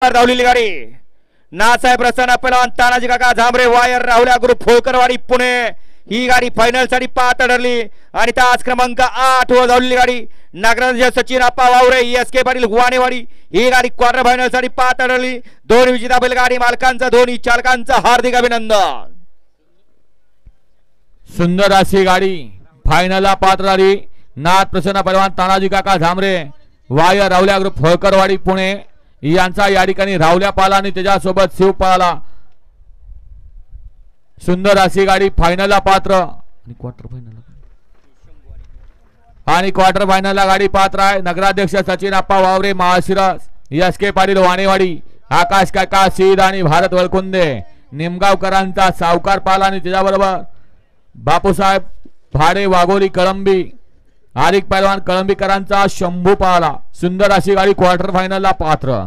जोरदार धावलेली गाडी नासाहेब प्रसन्न पहिलवान तानाजी काका झांबरे वायर राहुल्या ग्रुप होळकरवाडी पुणे ही गाडी फायनल साठी पात्र ठरली आणि तास क्रमांक 8 वर धावलेली गाडी नागराज सचिन आप्पा वावरे एसके पाटील गुवानेवाडी ही गाडी क्वार्टर फायनल साठी पात्र ठरली। दोन विजेता बैलगाडी मालकांचा दोन्ही चालकांचं हार्दिक अभिनंदन। सुंदर अशी गाडी फायनलला पात्र झाली। नाथ प्रसन्न पहिलवान तानाजी काका झांबरे वायर राहुल्या ग्रुप होळकरवाडी पुणे यांचा या ठिकाणी राहुल्या पाला आणि त्याच्यासोबत शिव पाला। सुंदर अशी गाडी फायनलला पात्र आणि क्वार्टर फायनलला गाडी पात्र आहे। नगराध्यक्ष सचिन आप्पा वावरे महाशिरस एसके पाटील वाणेवाडी आकाश काका सीद आणि भारत वळकुंदे निमगावकरांचा सावकार पाला आणि त्याच्याबरोबर बापूसाहेब भाडे वाघोली कळंबी आरिक पैलवान कळंबीकरांचा शंभू पाला। सुंदर अशी गाडी क्वार्टर फायनलला पात्र।